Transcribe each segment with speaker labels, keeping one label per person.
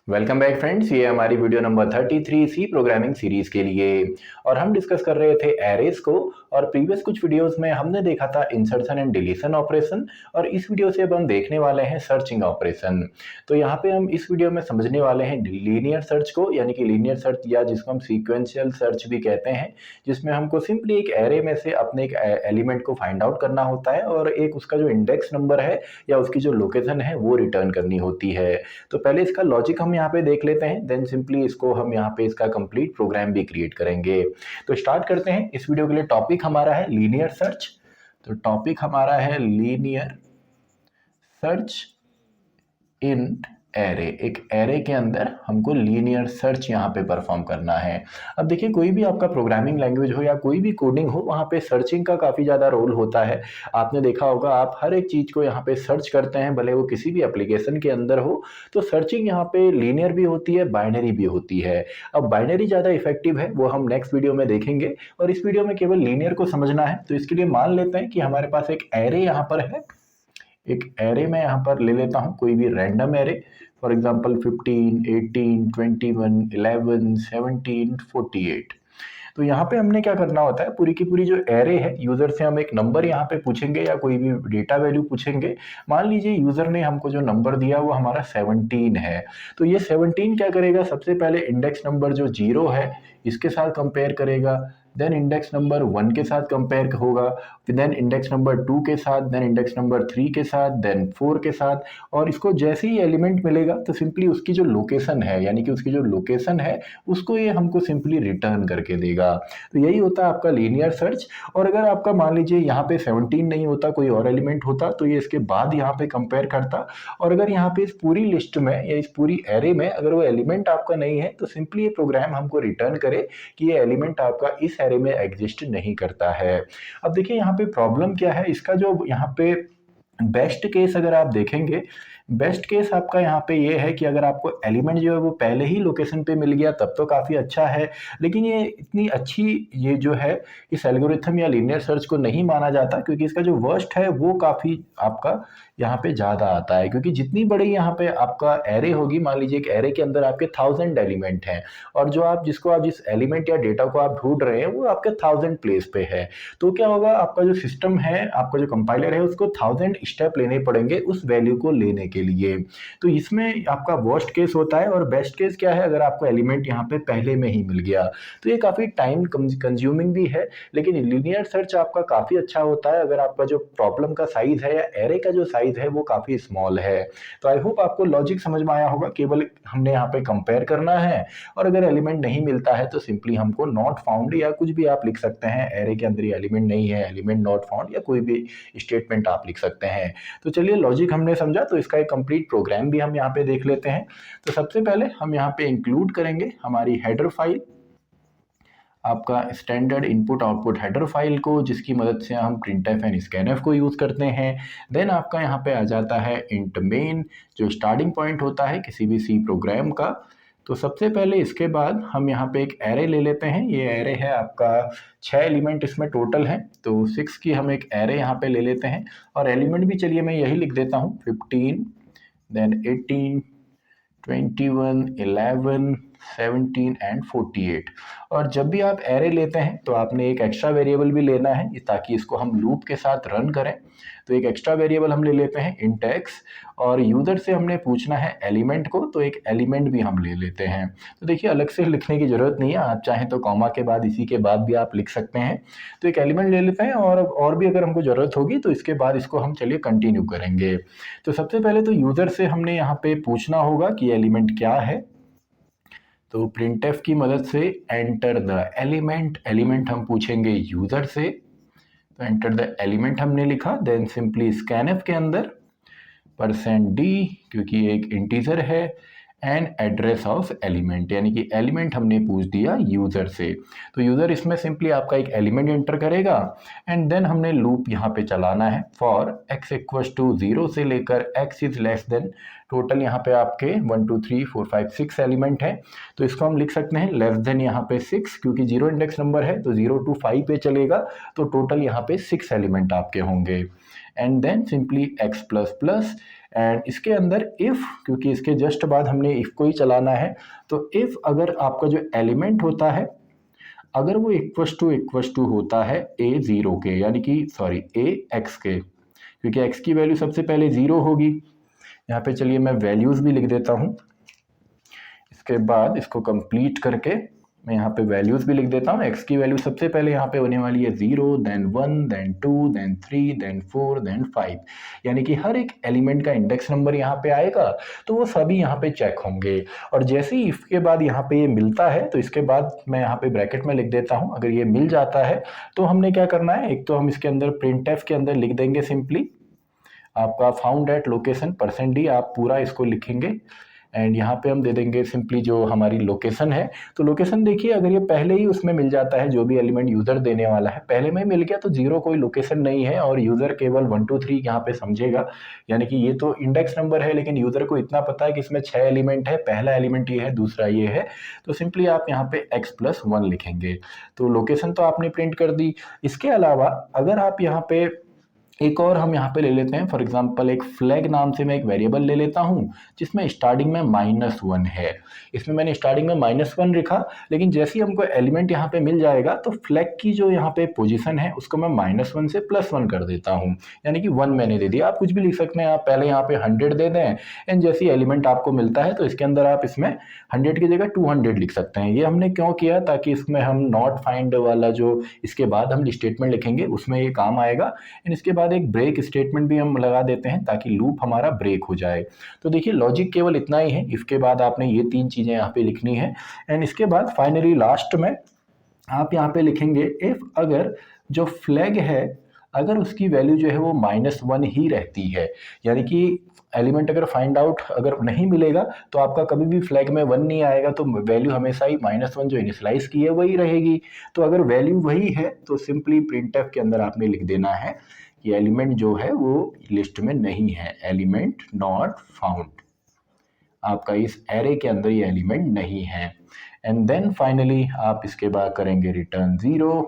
Speaker 1: Welcome back friends, ये हमारी video number 33 C programming series के लिए। और हम डिस्कस कर रहे थे एरेज को। और प्रीवियस कुछ वीडियोस में हमने देखा था इंसर्शन एंड डिलीशन ऑपरेशन, और इस वीडियो से अब हम देखने वाले हैं सर्चिंग ऑपरेशन। तो यहाँ पे हम इस वीडियो में समझने वाले हैं लीनियर सर्च को, यानी कि लीनियर सर्च या जिसको हम सीक्वेंशियल सर्च भी कहते हैं, जिसमें हमको सिंपली एक एरे में से अपने एक एलिमेंट को फाइंड आउट करना होता है और एक उसका जो इंडेक्स नंबर है या उसकी जो लोकेशन है वो रिटर्न करनी होती है। तो पहले इसका लॉजिक हम यहाँ पे देख लेते हैं, देन सिंपली इसको हम यहाँ पे इसका कंप्लीट प्रोग्राम भी क्रिएट करेंगे। तो स्टार्ट करते हैं। इस वीडियो के लिए टॉपिक हमारा है लीनियर सर्च। तो टॉपिक हमारा है लीनियर सर्च इन एरे। एक एरे के अंदर हमको लीनियर सर्च यहाँ पे परफॉर्म करना है। अब देखिए, कोई भी आपका प्रोग्रामिंग लैंग्वेज हो या कोई भी कोडिंग हो, वहाँ पे सर्चिंग का काफ़ी ज़्यादा रोल होता है। आपने देखा होगा, आप हर एक चीज़ को यहाँ पे सर्च करते हैं, भले वो किसी भी एप्लीकेशन के अंदर हो। तो सर्चिंग यहाँ पे लीनियर भी होती है, बाइनरी भी होती है। अब बाइनरी ज़्यादा इफेक्टिव है, वो हम नेक्स्ट वीडियो में देखेंगे, और इस वीडियो में केवल लीनियर को समझना है। तो इसके लिए मान लेते हैं कि हमारे पास एक एरे यहाँ पर है। एक एरे में यहाँ पर ले लेता हूँ कोई भी रैंडम एरे, फॉर एग्जांपल 15, 18, 21, 11, 17, 48। तो यहाँ पे हमने क्या करना होता है, पूरी की पूरी जो एरे है, यूजर से हम एक नंबर यहाँ पे पूछेंगे या कोई भी डेटा वैल्यू पूछेंगे। मान लीजिए यूजर ने हमको जो नंबर दिया वो हमारा 17 है। तो ये 17 क्या करेगा, सबसे पहले इंडेक्स नंबर जो 0 है इसके साथ कंपेयर करेगा, देन इंडेक्स नंबर 1 के साथ कंपेयर होगा, देन इंडेक्स नंबर 2 के साथ, देन इंडेक्स नंबर 3 के साथ, देन 4 के साथ। और इसको जैसे ही एलिमेंट मिलेगा तो सिंपली उसकी जो लोकेशन है, यानी कि उसकी जो लोकेशन है उसको ये हमको सिंपली रिटर्न करके देगा। तो यही होता है आपका लीनियर सर्च। और अगर आपका मान लीजिए यहाँ पे 17 नहीं होता, कोई और एलिमेंट होता, तो ये इसके बाद यहाँ पे कंपेयर करता। और अगर यहाँ पे इस पूरी लिस्ट में या इस पूरी एरे में अगर वो एलिमेंट आपका नहीं है, तो सिंपली ये प्रोग्राम हमको रिटर्न करे कि ये एलिमेंट आपका इस एरे में एग्जिस्ट नहीं करता है। अब देखिए यहाँ पे प्रॉब्लम क्या है, इसका जो यहाँ पे बेस्ट केस अगर आप देखेंगे, बेस्ट केस आपका यहाँ पे ये है कि अगर आपको एलिमेंट जो है वो पहले ही लोकेशन पे मिल गया तब तो काफ़ी अच्छा है। लेकिन ये इतनी अच्छी ये जो है इस एल्गोरिथम या लीनियर सर्च को नहीं माना जाता, क्योंकि इसका जो वर्स्ट है वो काफ़ी आपका यहाँ पे ज़्यादा आता है। क्योंकि जितनी बड़ी यहाँ पे आपका एरे होगी, मान लीजिए एक एरे के अंदर आपके 1000 एलिमेंट हैं, और जो आप जिस एलिमेंट या डेटा को आप ढूंढ रहे हैं वो आपके 1000 प्लेस पे है। तो क्या होगा, आपका जो सिस्टम है, आपका जो कंपाइलर है, उसको 1000 स्टेप लेने पड़ेंगे उस वैल्यू को लेने के लिए। तो इसमें आपका वर्स्ट केस होता है। और बेस्ट केस क्या है, अगर आपको एलिमेंट यहाँ पे पहले में ही मिल गया तो ये काफ़ी टाइम कंज्यूमिंग भी है। लेकिन लीनियर सर्च आपका काफ़ी अच्छा होता है अगर आपका जो प्रॉब्लम का साइज है या एरे का जो साइज है वो काफ़ी स्मॉल है। तो आई होप आपको लॉजिक समझ में आया होगा। केवल हमने यहाँ पे कंपेयर करना है, और अगर एलिमेंट नहीं मिलता है तो सिंपली हमको नॉट फाउंड या कुछ भी आप लिख सकते हैं, एरे के अंदर ये एलिमेंट नहीं है, एलिमेंट नॉट फाउंड, या कोई भी स्टेटमेंट आप लिख सकते हैं। तो चलिए, लॉजिक हमने समझा, तो इसका एक कंप्लीट प्रोग्राम भी हम यहाँ पे देख लेते हैं। तो सबसे पहले हम यहाँ पे इंक्लूड करेंगे हमारी हेडर फाइल, आपका standard input output header file को, जिसकी मदद से हम printf एंड scanf को यूज़ करते हैं। देन आपका यहाँ पे आ जाता है इंट मेन, जो स्टार्टिंग पॉइंट होता है किसी भी सी प्रोग्राम का। तो सबसे पहले इसके बाद हम यहाँ पे एक एरे ले लेते हैं। ये एरे है आपका 6 एलिमेंट इसमें टोटल है, तो 6 की हम एक एरे यहाँ पे ले लेते हैं। और एलिमेंट भी चलिए मैं यही लिख देता हूँ, 15, देन 18, 21, 11, 17 एंड 48। और जब भी आप एरे लेते हैं तो आपने एक एक्स्ट्रा वेरिएबल भी लेना है ताकि इसको हम लूप के साथ रन करें। तो एक एक्स्ट्रा वेरिएबल हम ले लेते हैं इंट एक्स, और यूजर से हमने पूछना है एलिमेंट को, तो एक एलिमेंट भी हम ले लेते हैं। तो देखिए, अलग से लिखने की जरूरत नहीं है, आप चाहें तो कॉमा के बाद इसी के बाद भी आप लिख सकते हैं। तो एक एलिमेंट ले लेते हैं, और भी अगर हमको ज़रूरत होगी तो इसके बाद इसको हम चलिए कंटिन्यू करेंगे। तो सबसे पहले तो यूज़र से हमने यहाँ पे पूछना होगा कि एलिमेंट क्या है। तो printf की मदद से एंटर द एलिमेंट हम पूछेंगे यूजर से। तो एंटर द एलिमेंट हमने लिखा, देन सिंपली scanf के अंदर %d, क्योंकि एक इंटीजर है, एंड एड्रेस ऑफ एलिमेंट, यानी कि एलिमेंट हमने पूछ दिया यूजर से। तो यूजर इसमें सिंपली आपका एक एलिमेंट एंटर करेगा, एंड देन हमने लूप यहाँ पे चलाना है फॉर x इक्वल्स टू 0 से लेकर x is less than, total यहाँ पे आपके 1 2 3 4 5 6 एलिमेंट है। तो इसको हम लिख सकते हैं लेस देन यहाँ पे 6, क्योंकि 0 इंडेक्स नंबर है तो 0 to 5 पे चलेगा, तो टोटल यहाँ पे 6 एलिमेंट आपके होंगे। And then simply x plus plus and इसके अंदर इफ़, क्योंकि इसके जस्ट बाद हमने इफ़ को ही चलाना है, तो इफ़ अगर आपका जो एलिमेंट होता है अगर वो इक्वस टू होता है ए ज़ीरो के, यानी कि सॉरी ए एक्स के, क्योंकि x की वैल्यू सबसे पहले ज़ीरो होगी। यहाँ पे चलिए मैं वैल्यूज़ भी लिख देता हूँ, इसके बाद इसको कंप्लीट करके मैं यहाँ पे वैल्यूज़ भी लिख देता हूँ। x की वैल्यू सबसे पहले यहाँ पे होने वाली है 0, then 1, then 2, then 3, then 4, then 5, यानी कि हर एक एलिमेंट का इंडेक्स नंबर यहाँ पे आएगा, तो वो सभी यहाँ पे चेक होंगे। और जैसे ही इफ़ के बाद यहाँ पे ये मिलता है, तो इसके बाद मैं यहाँ पे ब्रैकेट में लिख देता हूँ, अगर ये मिल जाता है तो हमने क्या करना है, एक तो हम इसके अंदर printf के अंदर लिख देंगे सिंपली आपका फाउंड एट लोकेशन %d, आप पूरा इसको लिखेंगे एंड यहाँ पे हम दे देंगे सिंपली जो हमारी लोकेशन है। तो लोकेशन देखिए, अगर ये पहले ही उसमें मिल जाता है, जो भी एलिमेंट यूज़र देने वाला है पहले में मिल गया, तो जीरो कोई लोकेशन नहीं है और यूज़र केवल 1 2 3 यहाँ पे समझेगा, यानी कि ये तो इंडेक्स नंबर है, लेकिन यूज़र को इतना पता है कि इसमें 6 एलिमेंट है, पहला एलिमेंट ये है, दूसरा ये है, तो सिंपली आप यहाँ पे x+1 लिखेंगे। तो लोकेशन तो आपने प्रिंट कर दी। इसके अलावा अगर आप यहाँ पे एक और हम यहाँ पे ले लेते हैं, फॉर एग्जांपल एक फ्लैग नाम से मैं एक वेरिएबल ले लेता हूँ जिसमें स्टार्टिंग में -1 है। इसमें मैंने स्टार्टिंग में -1 लिखा, लेकिन जैसे ही हमको एलिमेंट यहाँ पे मिल जाएगा तो फ्लैग की जो यहाँ पे पोजीशन है उसको मैं -1 से +1 कर देता हूँ, यानी कि 1 मैंने दे दिया। आप कुछ भी लिख सकते हैं, आप पहले यहाँ पे 100 दे दें एंड जैसे ही एलिमेंट आपको मिलता है तो इसके अंदर आप इसमें 100 की जगह 200 लिख सकते हैं। ये हमने क्यों किया, ताकि इसमें हम नॉट फाइंड वाला जो इसके बाद हम स्टेटमेंट लिखेंगे उसमें ये काम आएगा। एंड इसके बाद एक ब्रेक स्टेटमेंट भी हम लगा देते हैं ताकि लूप हमारा ब्रेक हो जाए। तो देखिए लॉजिक केवल इतना ही है, इसके बाद आपने ये 3 चीज़ें यहाँ पे लिखनी है एंड इसके बाद फाइनली लास्ट में आप यहाँ पे लिखेंगे इफ अगर जो फ्लैग है अगर उसकी वैल्यू जो है वो -1 ही रहती है, यानी कि एलिमेंट अगर फाइंड आउट अगर नहीं मिलेगा तो आपका कभी भी फ्लैग में 1 नहीं आएगा, तो वैल्यू हमेशा ही -1 जो इनिशियलाइज की है वही रहेगी। तो अगर वैल्यू वही है तो सिंपली प्रिंटफ के अंदर आपने लिख देना है कि एलिमेंट जो है वो लिस्ट में नहीं है, एलिमेंट नॉट फाउंड, आपका इस एरे के अंदर ये एलिमेंट नहीं है। एंड देन फाइनली आप इसके बाद करेंगे रिटर्न 0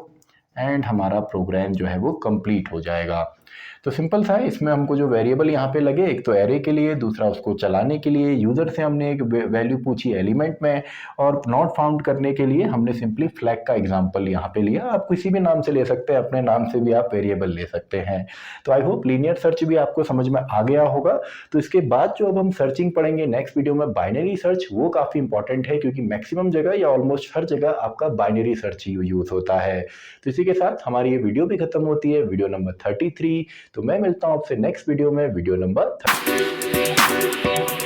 Speaker 1: एंड हमारा प्रोग्राम जो है वो कंप्लीट हो जाएगा। तो सिंपल सा है, इसमें हमको जो वेरिएबल यहाँ पे लगे, एक तो एरे के लिए, दूसरा उसको चलाने के लिए यूज़र से हमने एक वैल्यू पूछी एलिमेंट में, और नॉट फाउंड करने के लिए हमने सिंपली फ्लैग का एग्जांपल यहाँ पे लिया। आप किसी भी नाम से ले सकते हैं, अपने नाम से भी आप वेरिएबल ले सकते हैं। तो आई होप लीनियर सर्च भी आपको समझ में आ गया होगा। तो इसके बाद जो अब हम सर्चिंग पढ़ेंगे नेक्स्ट वीडियो में, बाइनरी सर्च, वो काफ़ी इंपॉर्टेंट है क्योंकि मैक्सिमम जगह या ऑलमोस्ट हर जगह आपका बाइनरी सर्च यूज़ होता है। तो इसी के साथ हमारी ये वीडियो भी खत्म होती है, वीडियो नंबर 33। तो मैं मिलता हूं आपसे नेक्स्ट वीडियो में, वीडियो नंबर 30।